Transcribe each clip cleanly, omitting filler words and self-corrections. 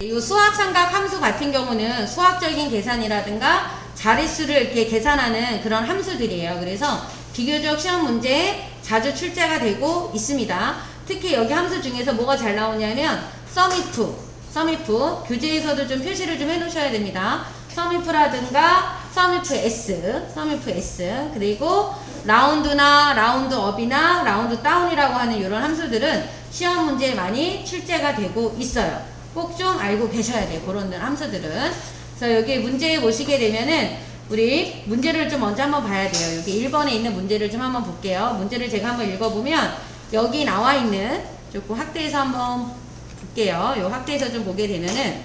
이 수학삼각 함수 같은 경우는 수학적인 계산이라든가 자릿수를 이렇게 계산하는 그런 함수들이에요. 그래서 비교적 시험 문제에 자주 출제가 되고 있습니다. 특히 여기 함수 중에서 뭐가 잘 나오냐면 썸이프 교재에서도 좀 표시를 좀 해놓으셔야 됩니다. 썸이프라든가 썸이프 S 그리고 라운드나 라운드업이나 라운드 다운이라고 하는 이런 함수들은 시험 문제에 많이 출제가 되고 있어요. 꼭 좀 알고 계셔야 돼요. 그런 함수들은. 그래서 여기 문제에 보시게 되면은 우리 문제를 좀 먼저 한번 봐야 돼요. 여기 1번에 있는 문제를 좀 한번 볼게요. 문제를 제가 한번 읽어보면 여기 나와 있는 조금 확대해서 한번 볼게요. 요 확대해서 좀 보게 되면은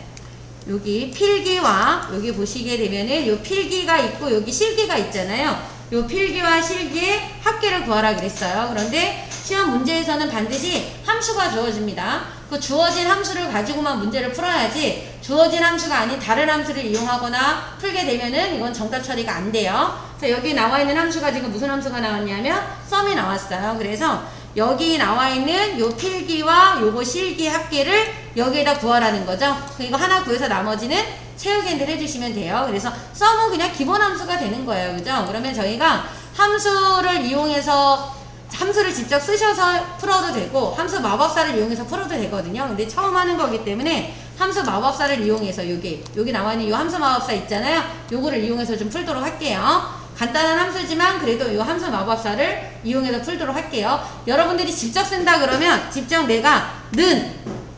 여기 필기와 여기 보시게 되면은 요 필기가 있고 여기 실기가 있잖아요. 요 필기와 실기의 합계를 구하라 그랬어요. 그런데 시험 문제에서는 반드시 함수가 주어집니다. 그 주어진 함수를 가지고만 문제를 풀어야지 주어진 함수가 아닌 다른 함수를 이용하거나 풀게 되면은 이건 정답 처리가 안 돼요. 그래서 여기 나와 있는 함수가 지금 무슨 함수가 나왔냐면 썸이 나왔어요. 그래서 여기 나와 있는 요 필기와 요거 실기 합계를 여기에다 구하라는 거죠. 이거 하나 구해서 나머지는 채우기 핸들 해주시면 돼요. 그래서 썸은 그냥 기본 함수가 되는 거예요. 그죠? 그러면 저희가 함수를 이용해서 함수를 직접 쓰셔서 풀어도 되고 함수 마법사를 이용해서 풀어도 되거든요. 근데 처음 하는 거기 때문에 함수 마법사를 이용해서 여기 나와 있는 이 함수 마법사 있잖아요. 요거를 이용해서 좀 풀도록 할게요. 간단한 함수지만 그래도 이 함수 마법사를 이용해서 풀도록 할게요. 여러분들이 직접 쓴다 그러면 직접 내가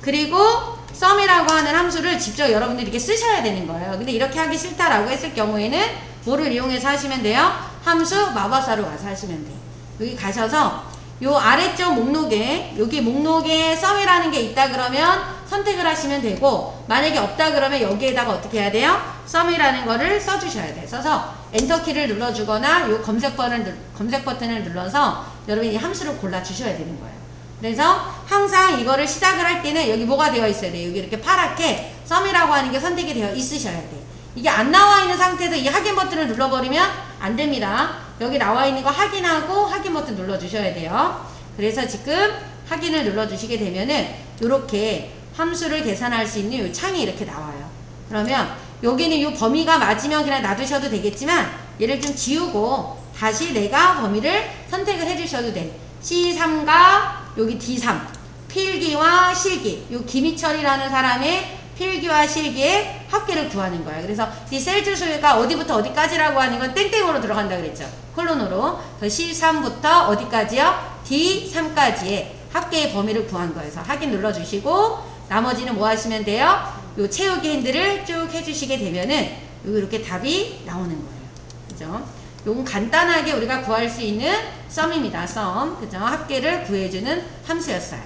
그리고 썸이라고 하는 함수를 직접 여러분들이 이렇게 쓰셔야 되는 거예요. 근데 이렇게 하기 싫다라고 했을 경우에는 뭐를 이용해서 하시면 돼요? 함수 마법사로 와서 하시면 돼요. 여기 가셔서 요 아래쪽 목록에 여기 목록에 썸이라는 게 있다 그러면 선택을 하시면 되고 만약에 없다 그러면 여기에다가 어떻게 해야 돼요? 썸이라는 거를 써주셔야 돼요. 써서 엔터키를 눌러주거나 요 검색 버튼을 눌러서 여러분이 이 함수를 골라주셔야 되는 거예요. 그래서 항상 이거를 시작을 할 때는 여기 뭐가 되어 있어야 돼요? 여기 이렇게 파랗게 썸이라고 하는 게 선택이 되어 있으셔야 돼요. 이게 안 나와 있는 상태에서 이 확인 버튼을 눌러버리면 안 됩니다. 여기 나와 있는 거 확인하고 확인 버튼 눌러주셔야 돼요. 그래서 지금 확인을 눌러주시게 되면은 이렇게 함수를 계산할 수 있는 이 창이 이렇게 나와요. 그러면 여기는 이 범위가 맞으면 그냥 놔두셔도 되겠지만 얘를 좀 지우고 다시 내가 범위를 선택을 해주셔도 돼. C3과 여기 D3 필기와 실기 요 김희철이라는 사람의 필기와 실기의 합계를 구하는 거예요. 그래서 이 셀 주소가 어디부터 어디까지라고 하는 건 땡땡으로 들어간다 그랬죠. 콜론으로. C3부터 어디까지요? D3까지의 합계의 범위를 구한 거예요. 그래서 확인 눌러주시고 나머지는 뭐 하시면 돼요? 요 채우기 핸들을 쭉 해주시게 되면은 이렇게 답이 나오는 거예요. 그죠? 요건 간단하게 우리가 구할 수 있는 썸입니다. 썸. 그죠? 합계를 구해주는 함수였어요.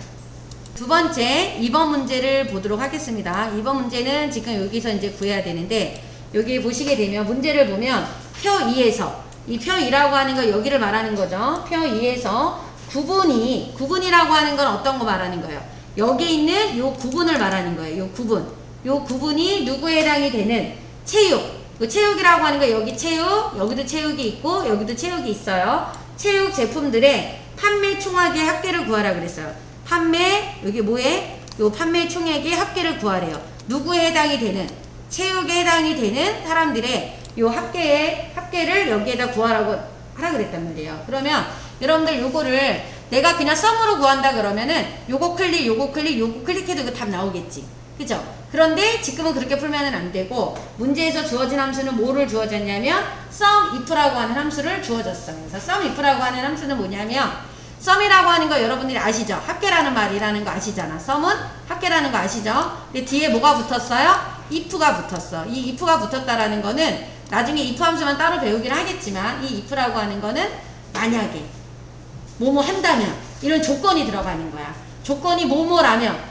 두 번째 2번 문제를 보도록 하겠습니다. 2번 문제는 지금 여기서 이제 구해야 되는데 여기 보시게 되면 문제를 보면 표 2에서 이 표 2라고 하는 거 여기를 말하는 거죠. 표 2에서 구분이라고 하는 건 어떤 거 말하는 거예요? 여기 있는 요 구분을 말하는 거예요. 요 구분이 누구에 해당이 되는 체육. 그 체육이라고 하는 거 여기 체육, 여기도 체육이 있고 여기도 체육이 있어요. 체육 제품들의 판매 총액의 합계를 구하라 그랬어요. 판매 여기 뭐에? 요 판매 총액의 합계를 구하래요. 누구에 해당이 되는 체육에 해당이 되는 사람들의 요 합계를 여기에다 구하라고 하라 그랬단 말이에요. 그러면 여러분들 요거를 내가 그냥 썸으로 구한다 그러면은 요거 클릭해도 그 답 나오겠지. 그죠? 그런데 지금은 그렇게 풀면은 안 되고 문제에서 주어진 함수는 뭐를 주어졌냐면 썸if라고 하는 함수를 주어졌어요. 그래서 썸if라고 하는 함수는 뭐냐면 썸이라고 하는 거 여러분들이 아시죠? 합계라는 말이라는 거 아시잖아. 썸은 합계라는 거 아시죠? 근데 뒤에 뭐가 붙었어요? if가 붙었어. 이 if가 붙었다라는 거는 나중에 if 함수만 따로 배우긴 하겠지만 이 if라고 하는 거는 만약에 뭐뭐 한다면 이런 조건이 들어가는 거야. 조건이 뭐뭐라면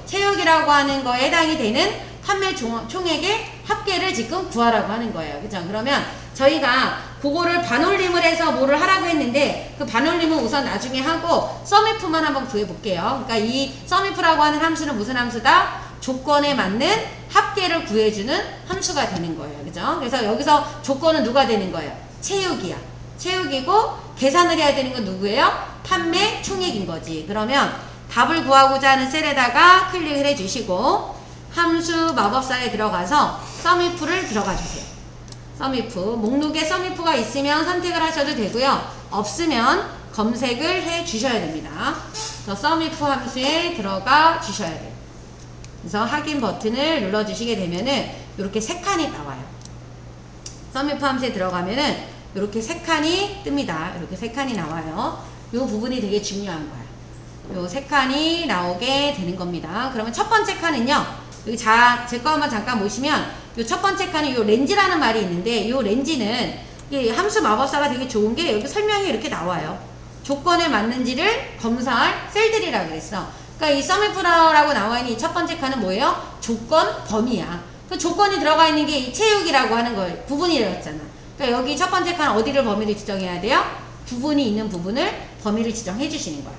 체육이라고 하는 거에 해당이 되는 판매 총액의 합계를 지금 구하라고 하는 거예요. 그죠? 그러면 저희가 그거를 반올림을 해서 뭐를 하라고 했는데 그 반올림은 우선 나중에 하고 썸if만 한번 구해볼게요. 그러니까 이 썸if라고 하는 함수는 무슨 함수다? 조건에 맞는 합계를 구해주는 함수가 되는 거예요. 그죠? 그래서 여기서 조건은 누가 되는 거예요? 체육이야. 체육이고 계산을 해야 되는 건 누구예요? 판매 총액인 거지. 그러면 답을 구하고자 하는 셀에다가 클릭을 해주시고 함수 마법사에 들어가서 썸이프를 들어가 주세요. 썸이프, 목록에 썸이프가 있으면 선택을 하셔도 되고요. 없으면 검색을 해 주셔야 됩니다. 그래서 썸이프 함수에 들어가 주셔야 돼요. 그래서 확인 버튼을 눌러 주시게 되면은 이렇게 세 칸이 나와요. 썸이프 함수에 들어가면은 이렇게 세 칸이 뜹니다. 이렇게 세 칸이 나와요. 이 부분이 되게 중요한 거예요. 요 세 칸이 나오게 되는 겁니다. 그러면 첫 번째 칸은요. 여기 제 거 한번 잠깐 보시면 요 첫 번째 칸은 요 렌즈라는 말이 있는데 요 렌즈는 이 함수 마법사가 되게 좋은 게 여기 설명이 이렇게 나와요. 조건에 맞는지를 검사할 셀들이라고 그랬어. 그러니까 이 썸이프라고 나와 있는 이 첫 번째 칸은 뭐예요? 조건 범위야. 그 조건이 들어가 있는 게 이 체육이라고 하는 걸 구분이랬잖아. 그러니까 여기 첫 번째 칸 어디를 범위를 지정해야 돼요? 구분이 있는 부분을 범위를 지정해 주시는 거야.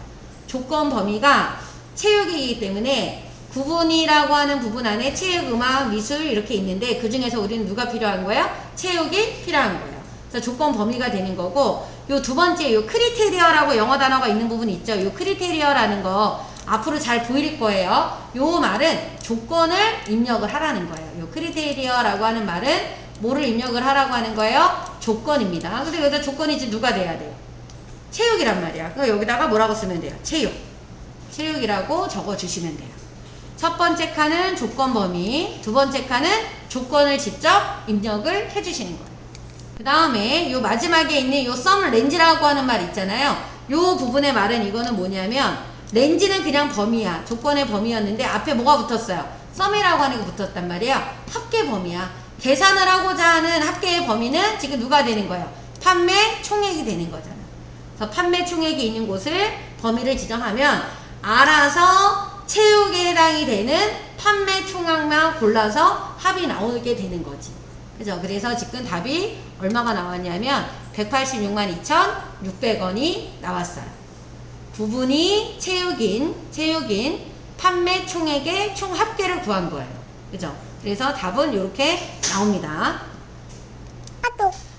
조건 범위가 체육이기 때문에 구분이라고 하는 부분 안에 체육, 음악, 미술 이렇게 있는데 그 중에서 우리는 누가 필요한 거예요? 체육이 필요한 거예요. 그래서 조건 범위가 되는 거고 요 두 번째 요 크리테리어라고 영어 단어가 있는 부분이 있죠. 요 크리테리어라는 거 앞으로 잘 보일 거예요. 요 말은 조건을 입력을 하라는 거예요. 요 크리테리어라고 하는 말은 뭐를 입력을 하라고 하는 거예요? 조건입니다. 근데 여기다 조건이 이제 누가 돼야 돼요? 체육이란 말이야. 그럼 여기다가 뭐라고 쓰면 돼요? 체육. 체육이라고 적어 주시면 돼요. 첫 번째 칸은 조건 범위, 두 번째 칸은 조건을 직접 입력을 해 주시는 거예요. 그 다음에 요 마지막에 있는 요 썸 렌즈라고 하는 말 있잖아요. 요 부분의 말은 이거는 뭐냐면 렌즈는 그냥 범위야. 조건의 범위였는데 앞에 뭐가 붙었어요? 썸이라고 하는 게 붙었단 말이야. 합계 범위야. 계산을 하고자 하는 합계의 범위는 지금 누가 되는 거예요? 판매 총액이 되는 거잖아. 그래서 판매 총액이 있는 곳을 범위를 지정하면 알아서 체육에 해당이 되는 판매 총액만 골라서 합이 나오게 되는 거지. 그죠? 그래서 지금 답이 얼마가 나왔냐면 186만 2,600원이 나왔어요. 부분이 체육인 판매 총액의 총 합계를 구한 거예요. 그죠? 그래서 답은 이렇게 나옵니다.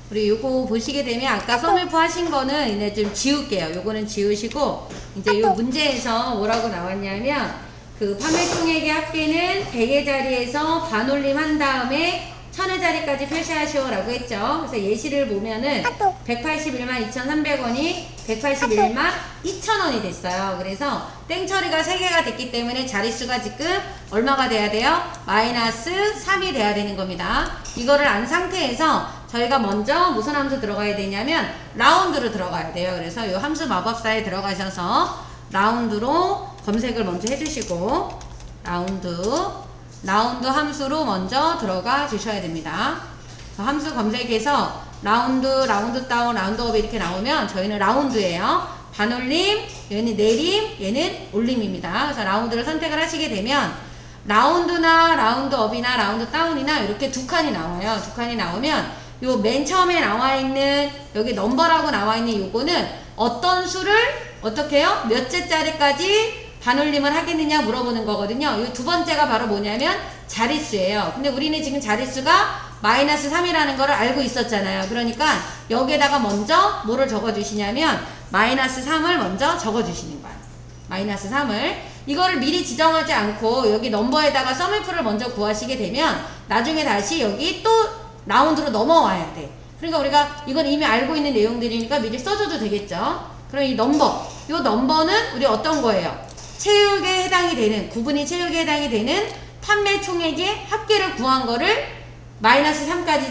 우리 요거 보시게 되면 아까 썸이프 하신 거는 이제 좀 지울게요. 요거는 지우시고 이제 요 문제에서 뭐라고 나왔냐면 그 판매 총액의 합계는 100의 자리에서 반올림 한 다음에 1000의 자리까지 표시하시오 라고 했죠. 그래서 예시를 보면은 181만 2,300원이 181만 2,000원이 됐어요. 그래서 땡 처리가 3개가 됐기 때문에 자릿수가 지금 얼마가 돼야 돼요? 마이너스 3이 돼야 되는 겁니다. 이거를 안 상태에서 저희가 먼저 무슨 함수 들어가야 되냐면 라운드로 들어가야 돼요. 그래서 이 함수 마법사에 들어가셔서 라운드로 검색을 먼저 해주시고 라운드 함수로 먼저 들어가 주셔야 됩니다. 함수 검색에서 라운드 다운, 라운드업 이렇게 나오면 저희는 라운드예요. 반올림, 얘는 내림, 얘는 올림입니다. 그래서 라운드를 선택을 하시게 되면 라운드나 라운드업이나 라운드 다운이나 이렇게 두 칸이 나와요. 두 칸이 나오면 요 맨 처음에 나와 있는 여기 넘버라고 나와 있는 요거는 어떤 수를 어떻게 해요? 몇째 자리까지 반올림을 하겠느냐 물어보는 거거든요. 이 두 번째가 바로 뭐냐면 자릿수예요. 근데 우리는 지금 자릿수가 마이너스 3이라는 거를 알고 있었잖아요. 그러니까 여기에다가 먼저 뭐를 적어 주시냐면 마이너스 3을 먼저 적어 주시는 거예요. 마이너스 3을 이거를 미리 지정하지 않고 여기 넘버에다가 썸이프를 먼저 구하시게 되면 나중에 다시 여기 또 라운드로 넘어와야 돼. 그러니까 우리가 이건 이미 알고 있는 내용들이니까 미리 써줘도 되겠죠. 그럼 이 요 넘버는 우리 어떤 거예요? 체육에 해당이 되는, 구분이 체육에 해당이 되는 판매 총액의 합계를 구한 거를 마이너스 3까지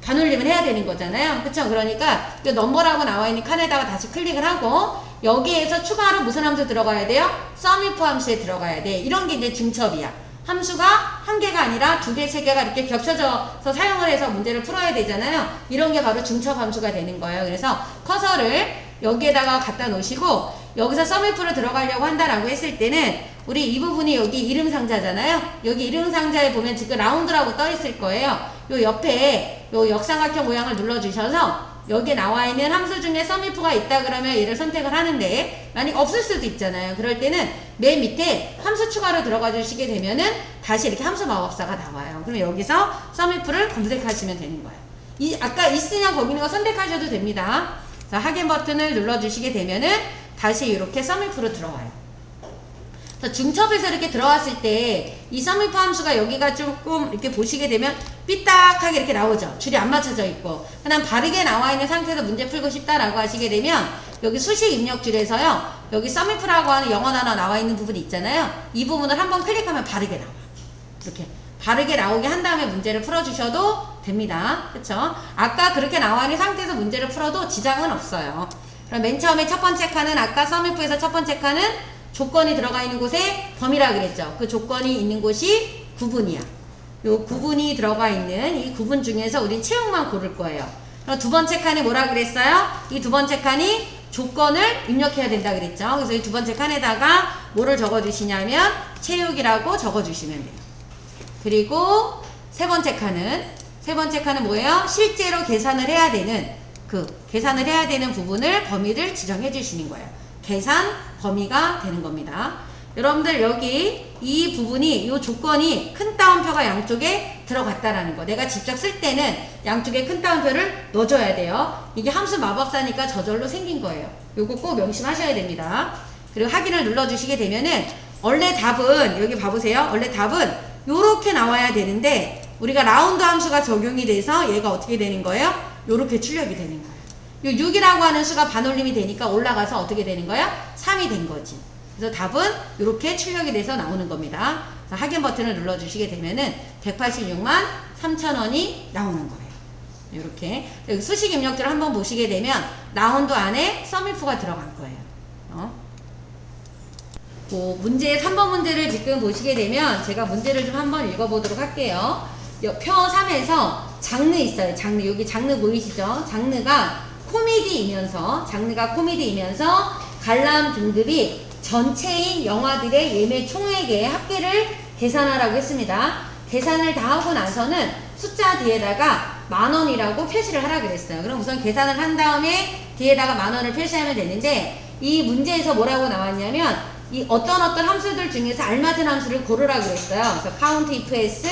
반올림을 해야 되는 거잖아요. 그쵸? 그러니까 이 넘버라고 나와 있는 칸에다가 다시 클릭을 하고 여기에서 추가로 무슨 함수 들어가야 돼요? 썸이프 함수에 들어가야 돼. 이런 게 이제 중첩이야. 함수가 한 개가 아니라 두 개, 세 개가 이렇게 겹쳐져서 사용을 해서 문제를 풀어야 되잖아요. 이런 게 바로 중첩 함수가 되는 거예요. 그래서 커서를 여기에다가 갖다 놓으시고 여기서 썸이프로 들어가려고 한다라고 했을 때는 우리 이 부분이 여기 이름 상자잖아요. 여기 이름 상자에 보면 지금 라운드라고 떠 있을 거예요. 요 옆에 요 역삼각형 모양을 눌러 주셔서 여기에 나와 있는 함수 중에 썸이프가 있다 그러면 얘를 선택을 하는데 만약 없을 수도 있잖아요. 그럴 때는 맨 밑에 함수 추가로 들어가 주시게 되면은 다시 이렇게 함수 마법사가 나와요. 그럼 여기서 썸이프를 검색하시면 되는 거예요. 아까 있으면 거기 있는 거 선택하셔도 됩니다. 자, 확인 버튼을 눌러 주시게 되면은 다시 이렇게 썸이프로 들어와요. 그래서 중첩에서 이렇게 들어왔을 때 이 썸이프 함수가 여기가 조금 이렇게 보시게 되면 삐딱하게 이렇게 나오죠. 줄이 안 맞춰져 있고. 그냥 바르게 나와 있는 상태에서 문제 풀고 싶다라고 하시게 되면 여기 수식 입력줄에서요. 여기 썸이프라고 하는 영어 단어 나와 있는 부분이 있잖아요. 이 부분을 한번 클릭하면 바르게 나와요. 이렇게 바르게 나오게 한 다음에 문제를 풀어주셔도 됩니다. 그쵸? 아까 그렇게 나와 있는 상태에서 문제를 풀어도 지장은 없어요. 그럼 맨 처음에 첫 번째 칸은 아까 썸이프에서 첫 번째 칸은 조건이 들어가 있는 곳에 범위라 그랬죠. 그 조건이 있는 곳이 구분이야. 요 구분이 들어가 있는 이 구분 중에서 우린 채용만 고를 거예요. 그럼 두 번째 칸이 뭐라 그랬어요? 이 두 번째 칸이 조건을 입력해야 된다 그랬죠. 그래서 이 두 번째 칸에다가 뭐를 적어주시냐면 채용이라고 적어주시면 돼요. 그리고 세 번째 칸은 뭐예요? 실제로 계산을 해야 되는 부분을 범위를 지정해 주시는 거예요. 계산 범위가 되는 겁니다. 여러분들 여기 이 부분이 이 조건이 큰 따옴표가 양쪽에 들어갔다라는 거. 내가 직접 쓸 때는 양쪽에 큰 따옴표를 넣어줘야 돼요. 이게 함수 마법사니까 저절로 생긴 거예요. 요거 꼭 명심하셔야 됩니다. 그리고 확인을 눌러주시게 되면은 원래 답은 여기 봐보세요. 원래 답은 요렇게 나와야 되는데 우리가 라운드 함수가 적용이 돼서 얘가 어떻게 되는 거예요? 요렇게 출력이 되는 거예요. 요 6이라고 하는 수가 반올림이 되니까 올라가서 어떻게 되는 거야? 3이 된 거지. 그래서 답은 이렇게 출력이 돼서 나오는 겁니다. 확인 버튼을 눌러주시게 되면은 186만 3,000원이 나오는 거예요. 이렇게 수식 입력들을 한번 보시게 되면 라운드 안에 썸이프가 들어간 거예요. 문제 3번 문제를 지금 보시게 되면 제가 문제를 좀 한번 읽어보도록 할게요. 표 3에서 장르 있어요. 장르. 여기 장르 보이시죠? 장르가 코미디이면서 관람 등급이 전체인 영화들의 예매 총액의 합계를 계산하라고 했습니다. 계산을 다 하고 나서는 숫자 뒤에다가 10,000원이라고 표시를 하라 그랬어요. 그럼 우선 계산을 한 다음에 뒤에다가 10,000원을 표시하면 되는데 이 문제에서 뭐라고 나왔냐면 이 어떤 함수들 중에서 알맞은 함수를 고르라고 그랬어요. 그래서 count if s,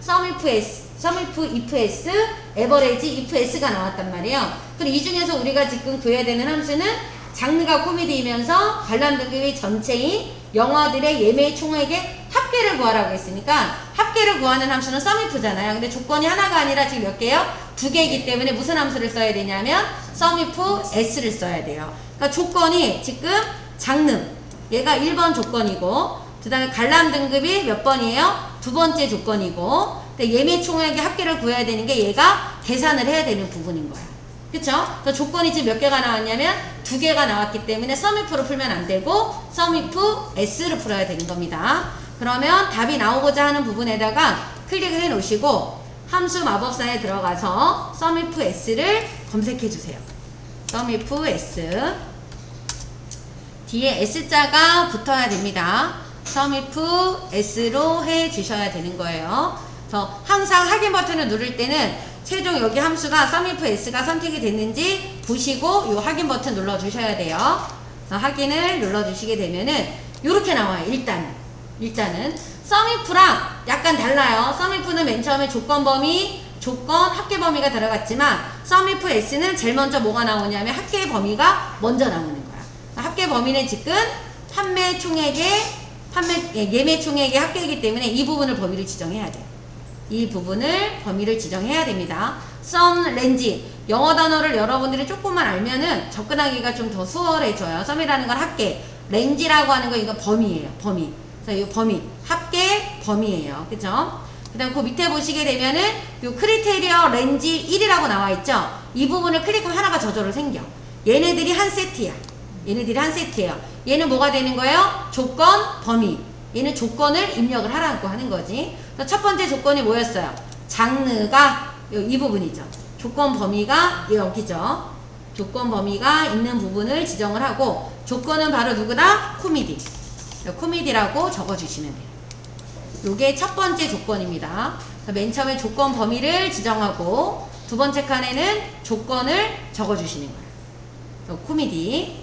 sum if s, sum if s, average if s가 나왔단 말이에요. 그럼 이 중에서 우리가 지금 구해야 되는 함수는 장르가 코미디이면서 관람 등급이 전체인 영화들의 예매 총액의 합계를 구하라고 했으니까 합계를 구하는 함수는 썸이프잖아요. 근데 조건이 하나가 아니라 지금 몇 개요? 두 개이기 때문에 무슨 함수를 써야 되냐면 썸이프 s를 써야 돼요. 그러니까 조건이 지금 장르 얘가 1번 조건이고 그 다음에 관람 등급이 몇 번이에요? 두 번째 조건이고 예매 총액의 합계를 구해야 되는 게 얘가 계산을 해야 되는 부분인 거야. 그쵸? 그래서 조건이 지금 몇 개가 나왔냐면 두 개가 나왔기 때문에 썸이프로 풀면 안 되고 썸이프 s를 풀어야 되는 겁니다. 그러면 답이 나오고자 하는 부분에다가 클릭을 해 놓으시고 함수 마법사에 들어가서 썸이프 s를 검색해 주세요. 썸이프 s 뒤에 s자가 붙어야 됩니다. 썸이프 s로 해 주셔야 되는 거예요. 그래서 항상 확인 버튼을 누를 때는 최종 여기 함수가 썸이프 s가 선택이 됐는지 보시고 이 확인 버튼 눌러주셔야 돼요. 그래서 확인을 눌러주시게 되면은 이렇게 나와요. 일단은 썸이프랑 약간 달라요. 썸이프는 맨 처음에 조건 합계 범위가 들어갔지만 썸이프 s는 제일 먼저 뭐가 나오냐면 합계 범위가 먼저 나오는 거야. 합계 범위는 지금 예매 총액의 합계이기 때문에 이 부분을 범위를 지정해야 돼요. 이 부분을 범위를 지정해야 됩니다. 썸, 렌지 영어 단어를 여러분들이 조금만 알면은 접근하기가 좀 더 수월해져요. 썸이라는 건 합계, 렌지라고 하는 건 이거 범위예요. 범위. 그래서 이 범위, 합계 범위예요. 그죠? 그 다음 그 밑에 보시게 되면은 요 크리테리어 렌지 1이라고 나와 있죠? 이 부분을 클릭하면 하나가 저절로 생겨. 얘네들이 한 세트야. 얘는 뭐가 되는 거예요? 조건, 범위. 얘는 조건을 입력을 하라고 하는 거지. 첫 번째 조건이 뭐였어요? 장르가 이 부분이죠. 조건 범위가 여기죠. 조건 범위가 있는 부분을 지정을 하고 조건은 바로 누구다? 코미디. 코미디라고 적어주시면 돼요. 요게 첫 번째 조건입니다. 맨 처음에 조건 범위를 지정하고 두 번째 칸에는 조건을 적어주시는 거예요. 코미디.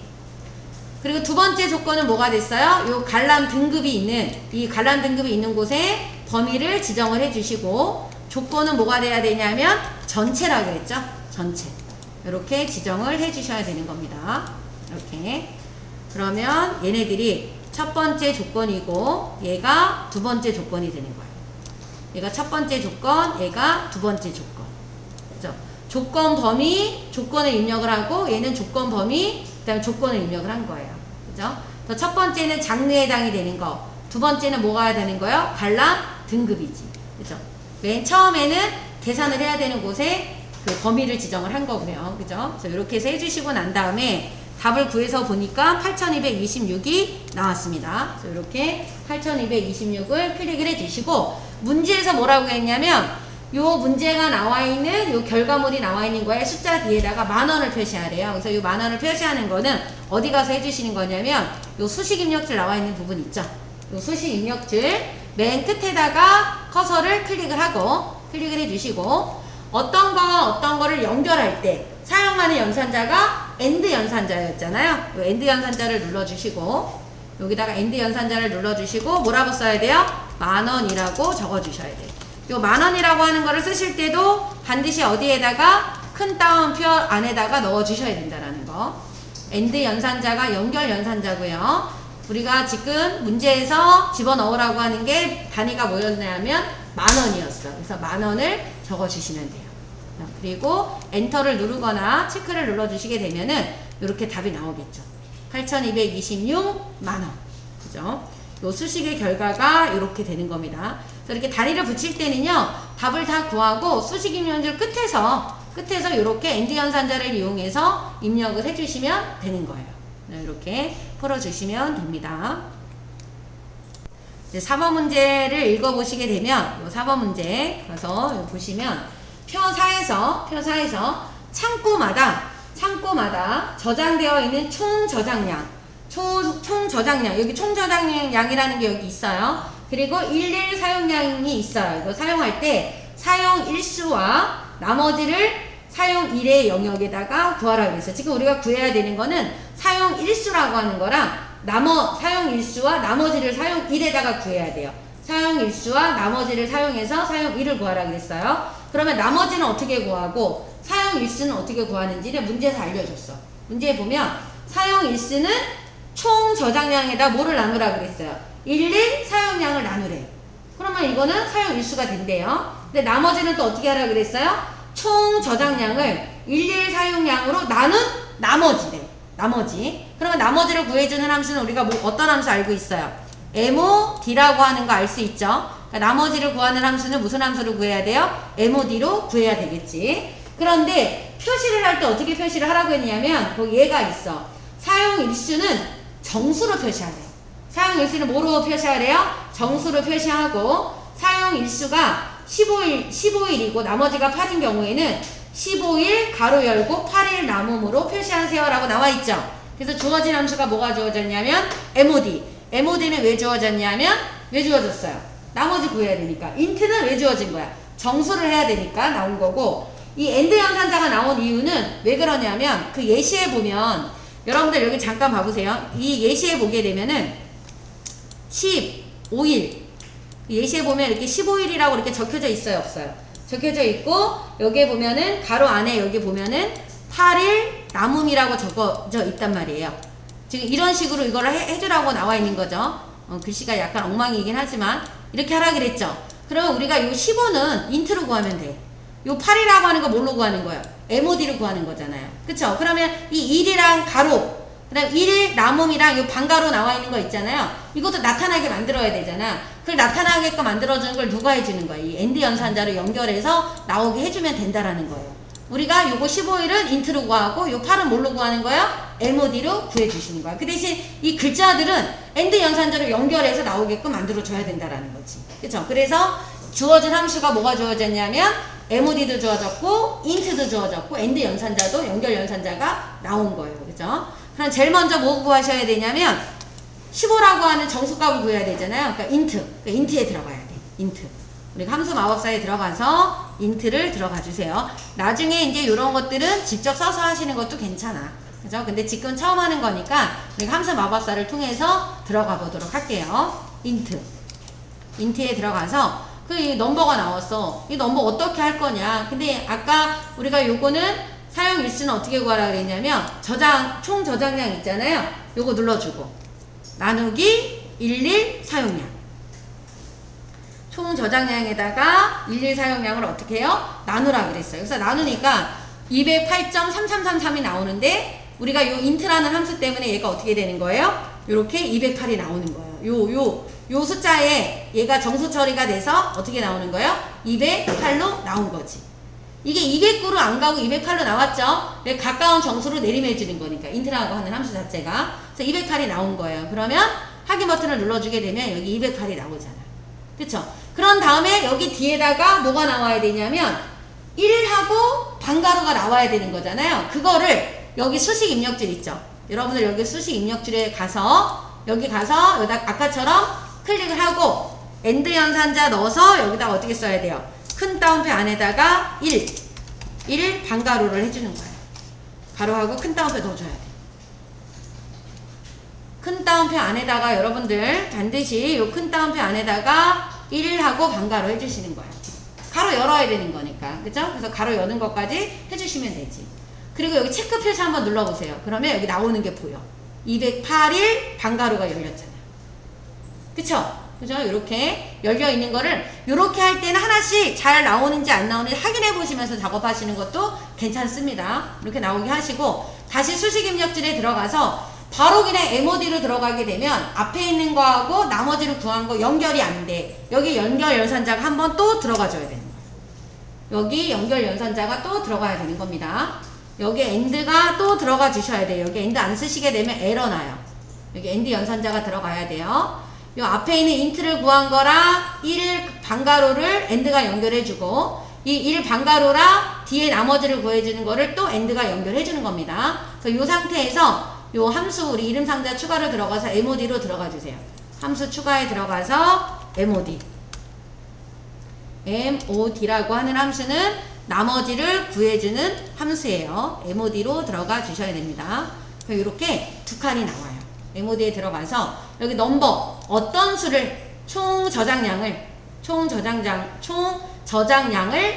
그리고 두 번째 조건은 뭐가 됐어요? 요 관람 등급이 있는 곳에 범위를 지정을 해주시고 조건은 뭐가 돼야 되냐면 전체라고 했죠? 전체. 이렇게 지정을 해주셔야 되는 겁니다. 이렇게. 그러면 얘네들이 첫 번째 조건이고 얘가 두 번째 조건이 되는 거예요. 얘가 첫 번째 조건, 얘가 두 번째 조건. 그죠? 조건 범위, 조건을 입력을 하고 얘는 조건 범위, 그 다음에 조건을 입력을 한 거예요. 그죠? 첫 번째는 장르에 해당이 되는 거, 두 번째는 뭐가 되는 거예요? 관람 등급이지. 그죠? 맨 처음에는 계산을 해야 되는 곳에 그 범위를 지정을 한 거고요. 그죠? 그래서 이렇게 해서 해주시고 난 다음에 답을 구해서 보니까 8226이 나왔습니다. 그래서 이렇게 8226을 클릭을 해주시고 문제에서 뭐라고 했냐면 요 문제가 나와 있는 요 결과물이 나와 있는 거에 숫자 뒤에다가 10,000원을 표시하래요. 그래서 요 10,000원을 표시하는 거는 어디 가서 해주시는 거냐면 요 수식 입력줄 나와 있는 부분 있죠. 요 수식 입력줄 맨 끝에다가 커서를 클릭을 하고 클릭을 해주시고 어떤 거와 어떤 거를 연결할 때 사용하는 연산자가 AND 연산자였잖아요. 요 AND 연산자를 눌러주시고 여기다가 AND 연산자를 눌러주시고 뭐라고 써야 돼요? 10,000원이라고 적어주셔야 돼요. 요 10,000원이라고 하는 거를 쓰실 때도 반드시 어디에다가 큰 따옴표 안에다가 넣어주셔야 된다라는 거. AND 연산자가 연결 연산자고요. 우리가 지금 문제에서 집어넣으라고 하는 게 단위가 뭐였냐면 10,000원이었어. 그래서 10,000원을 적어주시면 돼요. 그리고 엔터를 누르거나 체크를 눌러주시게 되면은 이렇게 답이 나오겠죠. 8226만원. 그죠? 요 수식의 결과가 이렇게 되는 겁니다. 그래서 이렇게 단위를 붙일 때는요, 답을 다 구하고 수식 입력줄 끝에서 이렇게 AND 연산자를 이용해서 입력을 해주시면 되는 거예요. 이렇게 풀어주시면 됩니다. 이제 4번 문제를 읽어보시게 되면, 요 4번 문제 가서 보시면, 표 4에서 창고마다 저장되어 있는 총 저장량, 여기 총 저장량이라는 게 여기 있어요. 그리고 일일 사용량이 있어요. 이거 사용할 때 사용 일수와 나머지를 사용 일의 영역에다가 구하라 그랬어요. 지금 우리가 구해야 되는 거는 사용 일수라고 하는 거랑 사용 일수와 나머지를 사용 일에다가 구해야 돼요. 사용 일수와 나머지를 사용해서 사용 일을 구하라 그랬어요. 그러면 나머지는 어떻게 구하고 사용 일수는 어떻게 구하는지를 문제에서 알려줬어. 문제에 보면 사용 일수는 총 저장량에다 뭐를 나누라 그랬어요. 일일 사용량을 나누래. 그러면 이거는 사용 일수가 된대요. 근데 나머지는 또 어떻게 하라 그랬어요? 총 저장량을 일일 사용량으로 나눈 나머지래. 나머지. 그러면 나머지를 구해주는 함수는 우리가 어떤 함수 알고 있어요? MOD라고 하는 거 알 수 있죠? 그러니까 나머지를 구하는 함수는 무슨 함수를 구해야 돼요? MOD로 구해야 되겠지. 그런데 표시를 할 때 어떻게 표시를 하라고 했냐면 거기 얘가 있어. 사용 일수는 정수로 표시하래요. 사용 일수는 뭐로 표시하래요? 정수로 표시하고 사용 일수가 15일이고 나머지가 8인 경우에는 15일 가로 열고 8일 남음으로 표시하세요 라고 나와 있죠. 그래서 주어진 함수가 뭐가 주어졌냐면 MOD. MOD는 왜 주어졌냐면 왜 주어졌어요? 나머지 구해야 되니까. int는 왜 주어진 거야? 정수를 해야 되니까 나온 거고 이 AND 연산자가 나온 이유는 왜 그러냐면 그 예시에 보면 여러분들 여기 잠깐 봐보세요. 이 예시에 보게 되면은 15일 예시에 보면 이렇게 15일이라고 이렇게 적혀져 있어요? 없어요? 적혀져 있고 여기에 보면은 가로 안에 여기 보면은 8일 남음이라고 적어져 있단 말이에요. 지금 이런 식으로 이걸 해주라고 나와 있는 거죠. 글씨가 약간 엉망이긴 하지만 이렇게 하라 그랬죠. 그러면 우리가 요 15는 인트로 구하면 돼. 요 8이라고 하는 거 뭘로 구하는 거예요? MOD로 구하는 거잖아요. 그쵸? 그러면 이 1이랑 가로 그 다음 1일 남음이랑 요 반가로 나와 있는 거 있잖아요. 이것도 나타나게 만들어야 되잖아. 그걸 나타나게끔 만들어주는 걸 누가 해주는 거예요? 이 AND 연산자로 연결해서 나오게 해주면 된다라는 거예요. 우리가 요거 15일은 인트로 구하고 요 8은 뭘로 구하는 거예요? MOD로 구해주시는 거야. 그 대신 이 글자들은 AND 연산자로 연결해서 나오게끔 만들어줘야 된다라는 거지. 그쵸? 그래서 주어진 함수가 뭐가 주어졌냐면 MOD도 주어졌고 int도 주어졌고 AND 연산자도 연결 연산자가 나온 거예요. 그죠? 그럼 제일 먼저 뭐 구하셔야 되냐면 15라고 하는 정수값을 구해야 되잖아요. 그러니까 int에 들어가야 돼. int. 우리가 함수 마법사에 들어가서 int를 들어가 주세요. 나중에 이제 이런 것들은 직접 써서 하시는 것도 괜찮아. 그죠? 근데 지금 처음 하는 거니까 우리가 함수 마법사를 통해서 들어가 보도록 할게요. int에 들어가서 그 넘버가 나왔어. 이 넘버 어떻게 할 거냐. 근데 아까 우리가 요거는 사용 일수는 어떻게 구하라 그랬냐면 총 저장량 있잖아요. 요거 눌러주고 나누기 11 사용량. 총 저장량에다가 11 사용량을 어떻게 해요? 나누라 그랬어요. 그래서 나누니까 208.3333이 나오는데 우리가 요 int라는 함수 때문에 얘가 어떻게 되는 거예요? 요렇게 208이 나오는 거예요. 요 숫자에 얘가 정수 처리가 돼서 어떻게 나오는 거예요? 208로 나온 거지. 이게 209로 안 가고 208로 나왔죠? 가까운 정수로 내림해 주는 거니까 int라고 하는 함수 자체가. 그래서 208이 나온 거예요. 그러면 확인 버튼을 눌러주게 되면 여기 208이 나오잖아. 그쵸? 그런 다음에 여기 뒤에다가 뭐가 나와야 되냐면 1하고 방가루가 나와야 되는 거잖아요. 그거를 여기 수식 입력줄 있죠? 여러분들 여기 수식 입력줄에 가서 여기 가서 여기다 아까처럼 클릭을 하고 AND 연산자 넣어서 여기다가 어떻게 써야 돼요? 큰 따옴표 안에다가 1 방가루를 해주는 거예요. 가로하고 큰 따옴표 넣어줘야 돼. 큰 따옴표 안에다가 여러분들 반드시 요 큰 따옴표 안에다가 1하고 방가루 해주시는 거예요. 가로 열어야 되는 거니까. 그죠? 그래서 가로 여는 것까지 해주시면 되지. 그리고 여기 체크 표시 한번 눌러보세요. 그러면 여기 나오는 게 보여. 208일 방가루가 열렸잖아요. 그쵸? 그죠? 이렇게 열려있는 거를 이렇게 할 때는 하나씩 잘 나오는지 안 나오는지 확인해 보시면서 작업하시는 것도 괜찮습니다. 이렇게 나오게 하시고 다시 수식 입력줄에 들어가서 바로 그냥 MOD로 들어가게 되면 앞에 있는 거하고 나머지를 구한 거 연결이 안 돼. 여기 연결 연산자가 한번 또 들어가 줘야 되는 거예요. 여기 연결 연산자가 또 들어가야 되는 겁니다. 여기 AND가 또 들어가 주셔야 돼요. 여기 AND 안 쓰시게 되면 에러 나요. 여기 AND 연산자가 들어가야 돼요. 요 앞에 있는 int를 구한 거랑 1 방가로를 AND가 연결해주고 이 1 방가로랑 뒤에 나머지를 구해주는 거를 또 AND가 연결해주는 겁니다. 그래서 요 상태에서 요 함수 우리 이름 상자 추가로 들어가서 MOD로 들어가 주세요. 함수 추가에 들어가서 MOD라고 하는 함수는 나머지를 구해주는 함수예요. MOD로 들어가 주셔야 됩니다. 이렇게 두 칸이 나와요. MOD에 들어가서 여기 넘버 어떤 수를 총 저장량을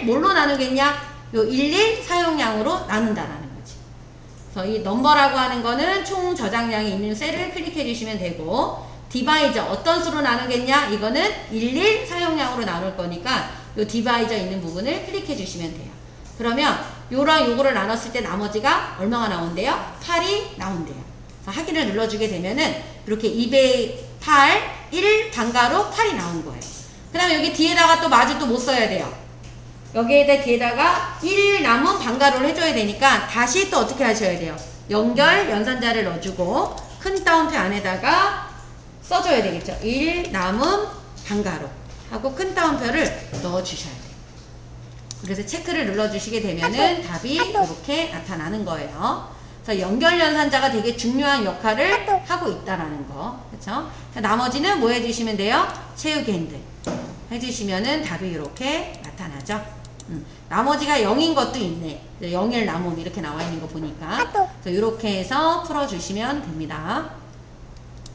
뭘로 나누겠냐? 요 11 사용량으로 나눈다라는 거지. 그래서 이 넘버라고 하는 거는 총 저장량이 있는 셀을 클릭해 주시면 되고 디바이저 어떤 수로 나누겠냐? 이거는 11 사용량으로 나눌 거니까 요 디바이저 있는 부분을 클릭해 주시면 돼요. 그러면 요랑 요거를 나눴을 때 나머지가 얼마가 나온대요? 8이 나온대요. 확인을 눌러주게 되면은 이렇게 208, 1 방가로 8이 나온 거예요. 그 다음에 여기 뒤에다가 또 마주 또 못 써야 돼요. 여기에다 뒤에다가 1 남은 방가로를 해줘야 되니까 다시 또 어떻게 하셔야 돼요? 연결 연산자를 넣어주고 큰 따옴표 안에다가 써줘야 되겠죠. 1 남은 방가로 하고 큰 따옴표를 넣어주셔야 돼요. 그래서 체크를 눌러주시게 되면은 답이 이렇게 나타나는 거예요. 그래서 연결 연산자가 되게 중요한 역할을 하고 있다라는 거. 그쵸? 나머지는 뭐 해주시면 돼요? 채우기 핸들 해주시면은 답이 이렇게 나타나죠. 나머지가 0인 것도 있네. 0일 남음 이렇게 나와 있는 거 보니까. 그래서 이렇게 해서 풀어주시면 됩니다.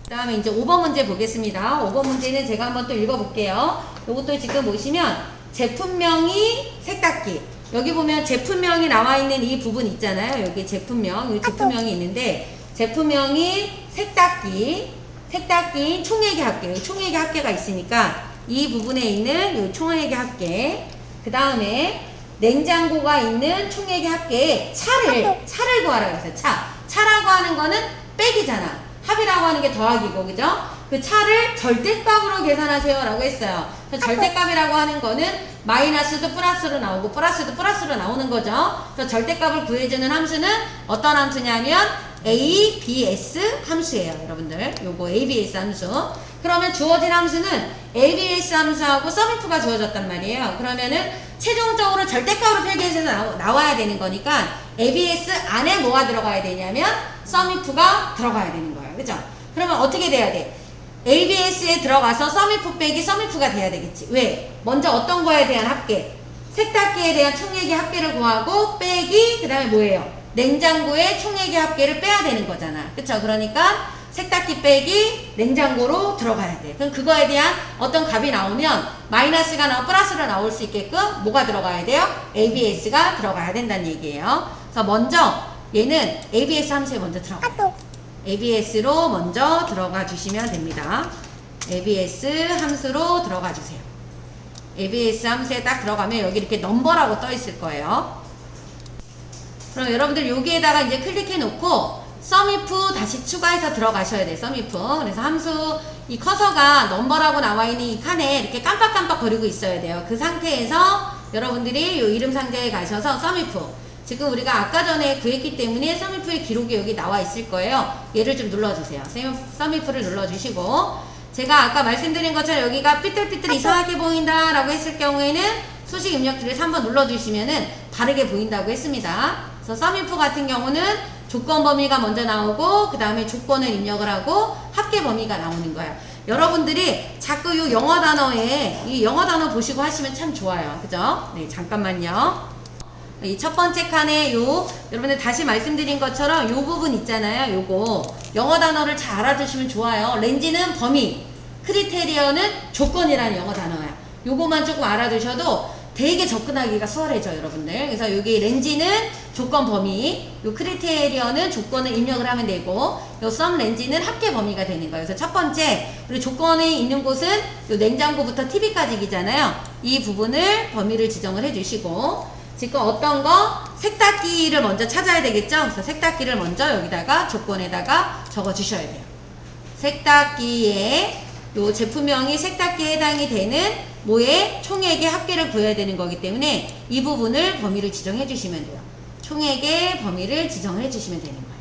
그 다음에 이제 5번 문제 보겠습니다. 5번 문제는 제가 한번 또 읽어볼게요. 요것도 지금 보시면 제품명이 세탁기. 여기 보면 제품명이 나와 있는 이 부분 있잖아요. 여기 제품명, 여기 제품명이 있는데 제품명이 세탁기인 총액의 합계. 여기 총액의 합계가 있으니까 이 부분에 있는 이 총액의 합계. 그 다음에 냉장고가 있는 총액의 합계에 차를 구하라 그랬어요. 차라고 하는 거는 빼기잖아. 합이라고 하는 게 더하기고, 그죠? 그 차를 절대값으로 계산하세요 라고 했어요. 절대값이라고 하는 거는 마이너스도 플러스로 나오고 플러스도 플러스로 나오는 거죠. 그래서 절대값을 구해주는 함수는 어떤 함수냐면 ABS 함수예요. 여러분들 요거 ABS 함수. 그러면 주어진 함수는 ABS 함수하고 썸이프가 주어졌단 말이에요. 그러면은 최종적으로 절대값으로 표기해서 나와야 되는 거니까 ABS 안에 뭐가 들어가야 되냐면 썸이프가 들어가야 되는 거예요. 그죠? 그러면 어떻게 돼야 돼? ABS에 들어가서 썸이프 빼기 썸이프가 돼야 되겠지. 왜? 먼저 어떤 거에 대한 합계? 세탁기에 대한 총액의 합계를 구하고 빼기 그 다음에 뭐예요? 냉장고의 총액의 합계를 빼야 되는 거잖아. 그쵸? 그러니까 세탁기 빼기 냉장고로 들어가야 돼. 그럼 그거에 대한 어떤 값이 나오면 마이너스가 나오고 플러스로 나올 수 있게끔 뭐가 들어가야 돼요? ABS가 들어가야 된다는 얘기예요. 그래서 먼저 얘는 ABS 함수에 먼저 들어가요. ABS로 먼저 들어가 주시면 됩니다. ABS 함수로 들어가 주세요. ABS 함수에 딱 들어가면 여기 이렇게 넘버라고 떠 있을 거예요. 그럼 여러분들 여기에다가 이제 클릭해 놓고 썸이프 다시 추가해서 들어가셔야 돼요. 썸이프. 그래서 함수 이 커서가 넘버라고 나와 있는 이 칸에 이렇게 깜빡깜빡 거리고 있어야 돼요. 그 상태에서 여러분들이 이 이름 상자에 가셔서 썸이프, 지금 우리가 아까 전에 구했기 때문에 썸이프의 기록이 여기 나와 있을 거예요. 얘를 좀 눌러주세요. 썸이프를 눌러주시고, 제가 아까 말씀드린 것처럼 여기가 삐뚤삐뚤 이상하게 보인다 라고 했을 경우에는 수식 입력줄에서 한번 눌러주시면은 다르게 보인다고 했습니다. 그래서 썸이프 같은 경우는 조건 범위가 먼저 나오고 그 다음에 조건을 입력을 하고 합계 범위가 나오는 거예요. 여러분들이 자꾸 이 영어 단어에 이 영어 단어 보시고 하시면 참 좋아요. 그죠? 네, 잠깐만요. 이 첫 번째 칸에 여러분들 다시 말씀드린 것처럼 요 부분 있잖아요. 요거 영어 단어를 잘 알아두시면 좋아요. 렌즈는 범위, 크리테리어는 조건이라는 영어 단어예요. 요거만 조금 알아두셔도 되게 접근하기가 수월해져요, 여러분들. 그래서 여기 렌즈는 조건 범위, 요 크리테리어는 조건을 입력을 하면 되고, 요 썸 렌즈는 합계 범위가 되는 거예요. 그래서 첫 번째, 우리 조건이 있는 곳은 요 냉장고부터 TV까지이잖아요. 이 부분을 범위를 지정을 해주시고, 지금 어떤 거? 색닦기를 먼저 찾아야 되겠죠? 그래서 색닦기를 먼저 여기다가 조건에다가 적어 주셔야 돼요. 색닦기에 요 제품명이 색닦기에 해당이 되는 뭐의 총액의 합계를 구해야 되는 거기 때문에 이 부분을 범위를 지정해 주시면 돼요. 총액의 범위를 지정해 주시면 되는 거예요.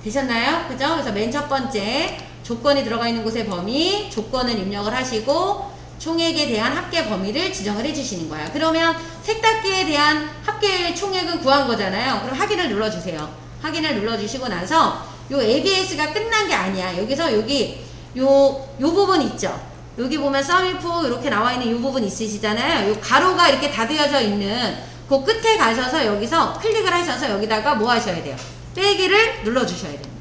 되셨나요? 그죠? 그래서 맨 첫 번째 조건이 들어가 있는 곳의 범위, 조건을 입력을 하시고 총액에 대한 합계 범위를 지정을 해주시는 거야. 그러면 색닦기에 대한 합계 총액은 구한 거잖아요. 그럼 확인을 눌러주세요. 확인을 눌러주시고 나서 요 ABS가 끝난 게 아니야. 여기서 여기 요 부분 있죠. 여기 보면 썸이프 이렇게 나와 있는 요 부분 있으시잖아요. 요 가로가 이렇게 다되어져 있는 그 끝에 가셔서 여기서 클릭을 하셔서 여기다가 뭐 하셔야 돼요? 빼기를 눌러주셔야 되는 거예요.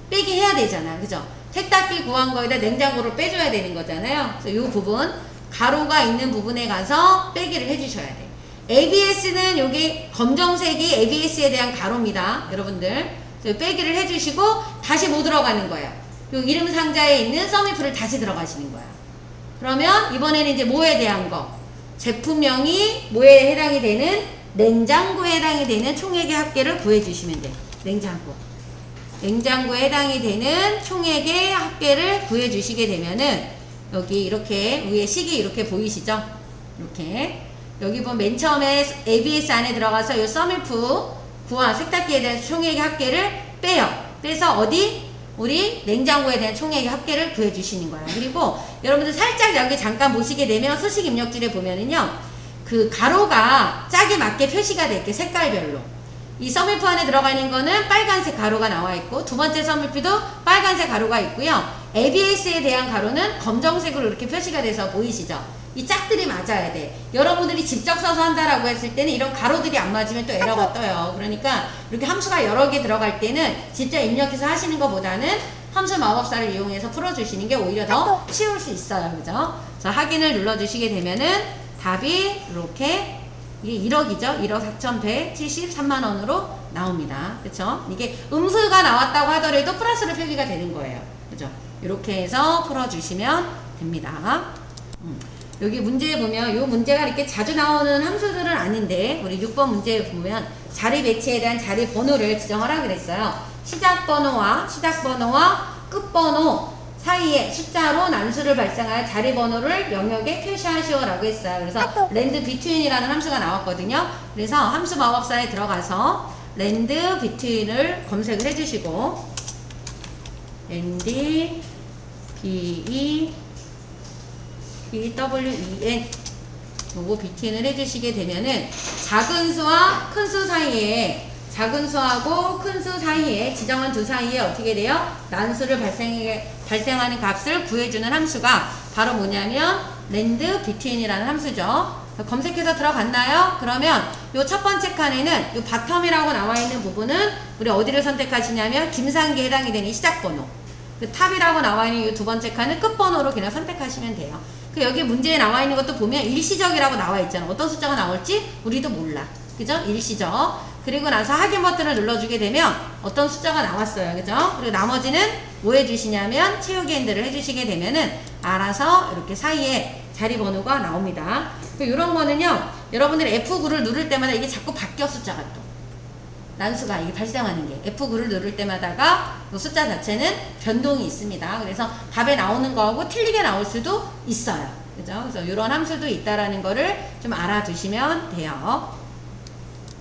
빼기 해야 되잖아. 그죠? 색닦기 구한 거에다 냉장고를 빼줘야 되는 거잖아요. 그래서 이 부분 가로가 있는 부분에 가서 빼기를 해주셔야 돼요. ABS는 여기 검정색이 ABS에 대한 가로입니다. 여러분들 빼기를 해주시고 다시 못 들어가는 거예요. 이 이름 상자에 있는 썸이프를 다시 들어가시는 거야. 그러면 이번에는 이제 뭐에 대한 거? 제품명이 뭐에 해당이 되는 냉장고에 해당이 되는 총액의 합계를 구해주시면 돼요. 냉장고에 해당이 되는 총액의 합계를 구해주시게 되면은 여기 이렇게 위에 식이 이렇게 보이시죠? 이렇게 여기 보면 맨 처음에 ABS 안에 들어가서 이 썸이프 구한 색닦기에 대한 총액의 합계를 빼요. 빼서 어디? 우리 냉장고에 대한 총액의 합계를 구해주시는 거예요. 그리고 여러분들 살짝 여기 잠깐 보시게 되면 수식 입력줄에 보면은요, 그 가로가 짝에 맞게 표시가 될게 색깔별로. 이 썸이프 안에 들어가 있는 거는 빨간색 가로가 나와 있고, 두 번째 썸이프도 빨간색 가로가 있고요. ABS에 대한 가로는 검정색으로 이렇게 표시가 돼서 보이시죠? 이 짝들이 맞아야 돼. 여러분들이 직접 써서 한다라고 했을 때는 이런 가로들이 안 맞으면 또 에러가 떠요. 그러니까 이렇게 함수가 여러 개 들어갈 때는 직접 입력해서 하시는 것보다는 함수 마법사를 이용해서 풀어주시는 게 오히려 더 쉬울 수 있어요. 그죠? 그래서 확인을 눌러주시게 되면은 답이 이렇게 이게 1억이죠. 1억 4,173만원으로 나옵니다. 그쵸? 이게 음수가 나왔다고 하더라도 플러스로 표기가 되는 거예요. 그죠? 이렇게 해서 풀어주시면 됩니다. 여기 문제에 보면 이 문제가 이렇게 자주 나오는 함수들은 아닌데, 우리 6번 문제에 보면 자리 배치에 대한 자리 번호를 지정하라 그랬어요. 시작 번호와 끝번호 사이에 숫자로 난수를 발생하여 자리 번호를 영역에 표시하시오 라고 했어요. 그래서 랜드 비트윈이라는 함수가 나왔거든요. 그래서 함수 마법사에 들어가서 랜드 비트윈을 검색을 해주시고, 랜드 BETWEN 요거 비트윈을 해주시게 되면은 작은 수와 큰 수 사이에, 작은 수하고 큰 수 사이에, 지정한 두 사이에 어떻게 돼요? 난수를 발생하는 값을 구해주는 함수가 바로 뭐냐면 랜드 비트윈이라는 함수죠. 검색해서 들어갔나요? 그러면 요 첫 번째 칸에는 요 바텀이라고 나와 있는 부분은 우리 어디를 선택하시냐면 김상기에 해당이 되는 시작번호, 그 탑이라고 나와 있는 요 두 번째 칸은 끝번호로 그냥 선택하시면 돼요. 그 여기 문제에 나와 있는 것도 보면 일시적이라고 나와 있잖아. 어떤 숫자가 나올지 우리도 몰라. 그죠? 일시적. 그리고 나서 확인 버튼을 눌러주게 되면 어떤 숫자가 나왔어요. 그죠? 그리고 나머지는 뭐 해주시냐면 채우기 핸들을 해주시게 되면은 알아서 이렇게 사이에 자리 번호가 나옵니다. 이런 거는요, 여러분들이 F9를 누를 때마다 이게 자꾸 바뀌어 숫자가 또. 난수가 이게 발생하는 게 F9를 누를 때마다가 그 숫자 자체는 변동이 있습니다. 그래서 답에 나오는 거하고 틀리게 나올 수도 있어요. 그죠? 그래서 이런 함수도 있다라는 거를 좀 알아두시면 돼요.